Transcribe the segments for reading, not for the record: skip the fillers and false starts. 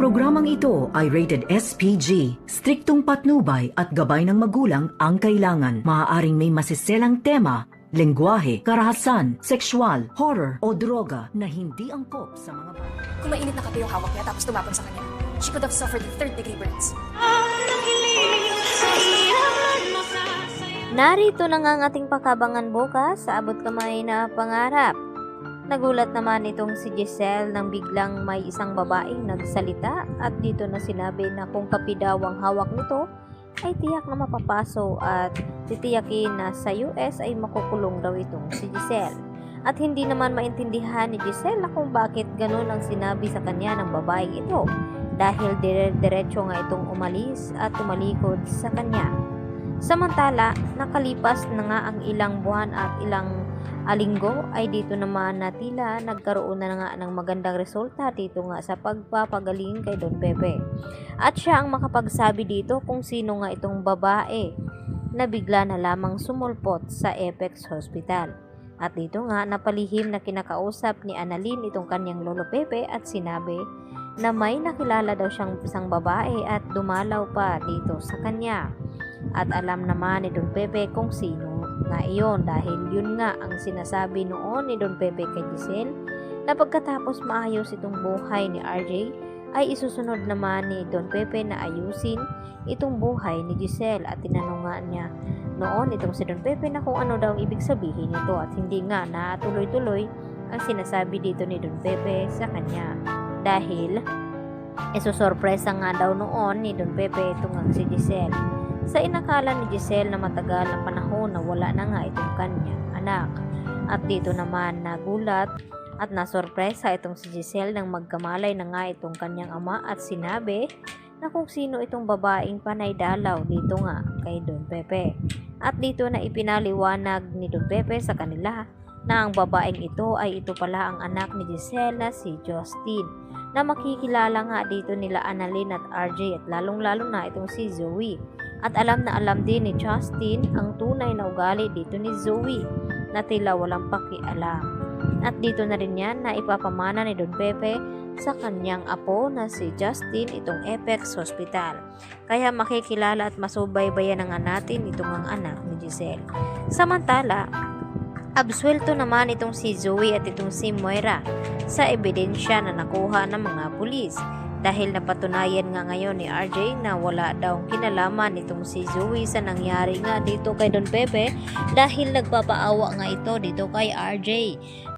programang ito ay rated SPG. Striktong patnubay at gabay ng magulang ang kailangan. Maaaring may masiselang tema, lengguwahe, karahasan, sexual, horror o droga na hindi angkop sa mga bata. Kung mainit na kape yung hawak niya tapos tumapon sa kanya, she could have suffered third-degree burns. Narito na nga ang ating pakabangan bukas sa Abot Kamay na Pangarap. Nagulat naman itong si Giselle nang biglang may isang babaeng nagsalita at dito na sinabi na kung kape daw ang hawak nito ay tiyak na mapapaso at titiyakin na sa US ay makukulong daw itong si Giselle. At hindi naman maintindihan ni Giselle kung bakit ganun ang sinabi sa kanya ng babaeng ito dahil diretso nga itong umalis at tumalikod sa kanya. Samantala, nakalipas na nga ang ilang buwan at ilang linggo ay dito naman na tila nagkaroon na nga ng magandang resulta dito nga sa pagpapagaling kay Don Pepe. At siya ang makapagsabi dito kung sino nga itong babae na bigla na lamang sumulpot sa Apex Hospital. At dito nga napalihim na kinakausap ni Annalyn itong kanyang lolo Pepe at sinabi na may nakilala daw siyang isang babae at dumalaw pa dito sa kanya. At alam naman ni Don Pepe kung sino na iyon dahil yun nga ang sinasabi noon ni Don Pepe kay Giselle na pagkatapos maayos itong buhay ni RJ ay isusunod naman ni Don Pepe na ayusin itong buhay ni Giselle at tinanong nga niya noon itong si Don Pepe na kung ano daw ang ibig sabihin nito at hindi nga na tuloy-tuloy ang sinasabi dito ni Don Pepe sa kanya dahil isusurpresa nga daw noon ni Don Pepe itong si Giselle. Sa inakala ni Giselle na matagal na panahon na wala na nga itong kanyang anak. At dito naman nagulat at nasorpresa itong si Giselle nang magkamalay na nga itong kanyang ama at sinabi na kung sino itong babaeng panay dalaw dito nga kay Don Pepe. At dito na ipinaliwanag ni Don Pepe sa kanila na ang babaeng ito ay ito pala ang anak ni Giselle na si Justin na makikilala nga dito nila Annalyn at RJ at lalong-lalo na itong si Zoe. At alam na alam din ni Justin ang tunay na ugali dito ni Zoe na tila walang pakialam. At dito na rin yan na ipapamana ni Don Pepe sa kanyang apo na si Justin itong Apex Hospital. Kaya makikilala at masubaybayan na nga natin itong ang anak ni Giselle. Samantala, absuelto naman itong si Zoe at itong si Moira sa ebidensya na nakuha ng mga pulis. Dahil napatunayan nga ngayon ni RJ na wala daw kinalaman itong si Zoe sa nangyari nga dito kay Don Pepe dahil nagpapaawa nga ito dito kay RJ.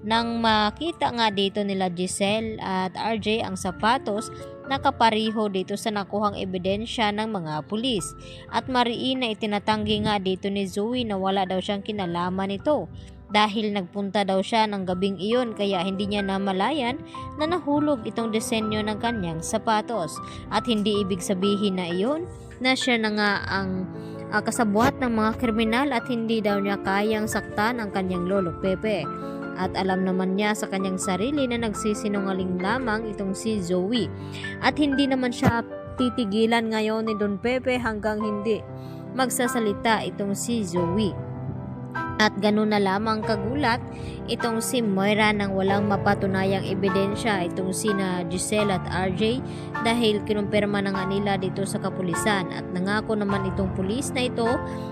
Nang makita nga dito nila Giselle at RJ ang sapatos nakapariho dito sa nakuhang ebidensya ng mga pulis. At mariin na itinatanggi nga dito ni Zoe na wala daw siyang kinalaman ito. Dahil nagpunta daw siya ng gabing iyon kaya hindi niya namalayan na nahulog itong disenyo ng kanyang sapatos. At hindi ibig sabihin na iyon na siya na nga ang kasabwat ng mga kriminal at hindi daw niya kayang saktan ang kanyang lolo Pepe. At alam naman niya sa kanyang sarili na nagsisinungaling lamang itong si Zoe. At hindi naman siya titigilan ngayon ni Don Pepe hanggang hindi magsasalita itong si Zoe. At ganun na lamang kagulat itong si Moira nang walang mapatunayang ebidensya itong sina Giselle at RJ dahil kinumpirma na nga nila dito sa kapulisan at nangako naman itong pulis na ito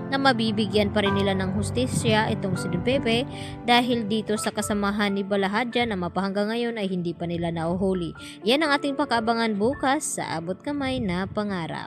na mabibigyan pa rin nila ng hustisya itong si Don Pepe dahil dito sa kasamahan ni Balahadja na mapahanggang ngayon ay hindi pa nila nauhuli. Yan ang ating pakabangan bukas sa Abot Kamay na Pangarap.